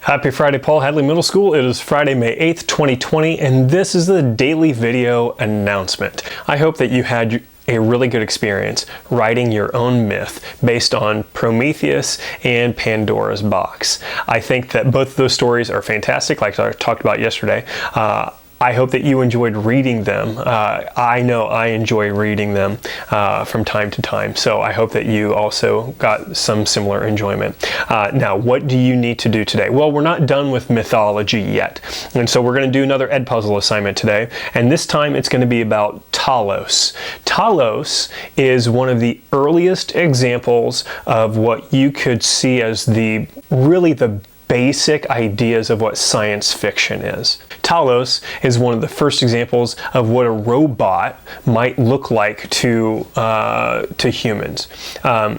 Happy Friday, Paul Hadley Middle School. It is Friday, May 8th, 2020, and this is the daily video announcement. I hope that you had a really good experience writing your own myth based on Prometheus and Pandora's Box. I think that both of those stories are fantastic, like I talked about yesterday. I hope that you enjoyed reading them. I know I enjoy reading them from time to time, so I hope that you also got some similar enjoyment. Now, what do you need to do today? Well, we're not done with mythology yet, and so we're going to do another Ed Puzzle assignment today, and this time it's going to be about Talos. Talos is one of the earliest examples of what you could see as really the basic ideas of what science fiction is. Talos is one of the first examples of what a robot might look like to humans.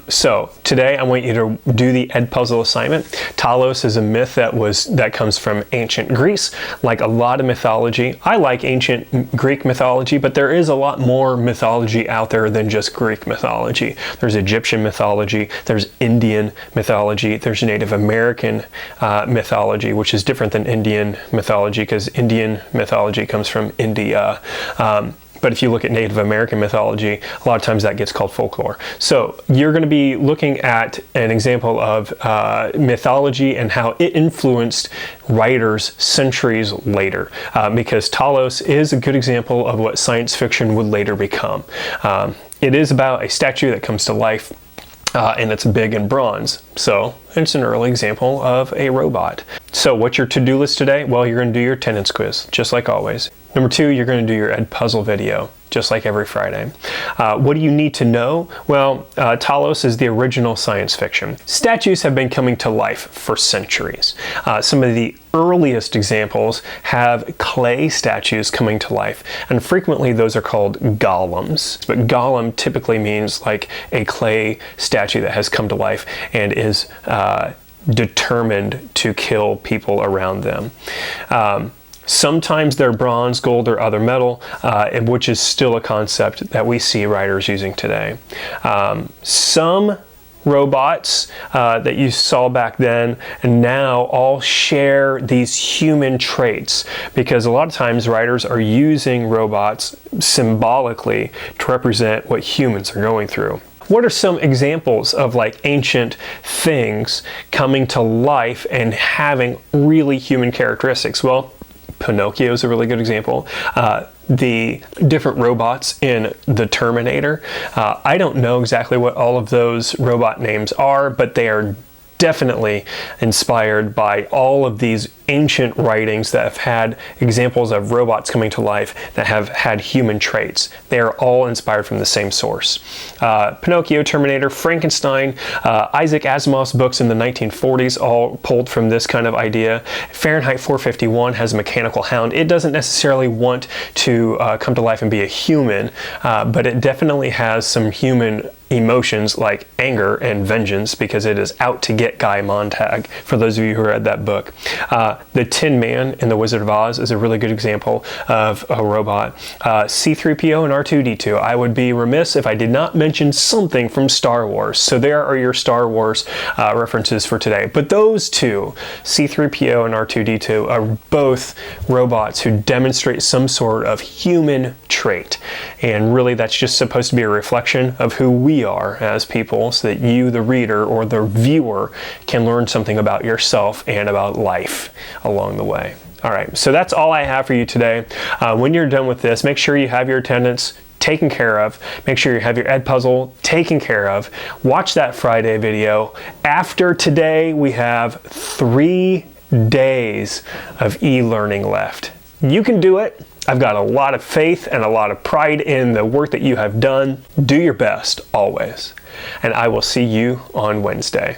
So today I want you to do the Ed Puzzle assignment. Talos is a myth that comes from ancient Greece. Like a lot of mythology, I like ancient Greek mythology, but there is a lot more mythology out there than just Greek mythology. There's Egyptian mythology, there's Indian mythology, there's Native American mythology, which is different than Indian mythology because Indian mythology comes from India. But if you look at Native American mythology, a lot of times that gets called folklore. So you're going to be looking at an example of mythology and how it influenced writers centuries later, because Talos is a good example of what science fiction would later become. It is about a statue that comes to life, and it's big and bronze. So it's an early example of a robot. So what's your to-do list today? Well, you're going to do your attendance quiz, just like always. Number 2, you're going to do your Ed Puzzle video, just like every Friday. What do you need to know? Well, Talos is the original science fiction. Statues have been coming to life for centuries. Some of the earliest examples have clay statues coming to life, and frequently those are called golems. But golem typically means like a clay statue that has come to life and is determined to kill people around them. Sometimes they're bronze, gold, or other metal, which is still a concept that we see writers using today. Some robots that you saw back then and now all share these human traits, because a lot of times writers are using robots symbolically to represent what humans are going through. What are some examples of like ancient things coming to life and having really human characteristics? Well, Pinocchio is a really good example. The different robots in The Terminator. I don't know exactly what all of those robot names are, but they are definitely inspired by all of these ancient writings that have had examples of robots coming to life that have had human traits. They are all inspired from the same source. Pinocchio, Terminator, Frankenstein, Isaac Asimov's books in the 1940s all pulled from this kind of idea. Fahrenheit 451 has a mechanical hound. It doesn't necessarily want to come to life and be a human, but it definitely has some human emotions like anger and vengeance because it is out to get Guy Montag, for those of you who read that book. The Tin Man in The Wizard of Oz is a really good example of a robot. C-3PO and R2-D2. I would be remiss if I did not mention something from Star Wars. So there are your Star Wars references for today. But those two, C-3PO and R2-D2, are both robots who demonstrate some sort of human trait. And really that's just supposed to be a reflection of who we are as people, so that you, the reader or the viewer, can learn something about yourself and about life along the way. All right, so that's all I have for you today. When you're done with this, make sure you have your attendance taken care of. Make sure you have your Ed Puzzle taken care of. Watch that Friday video. After today, we have 3 days of e-learning left. You can do it. I've got a lot of faith and a lot of pride in the work that you have done. Do your best, always. And I will see you on Wednesday.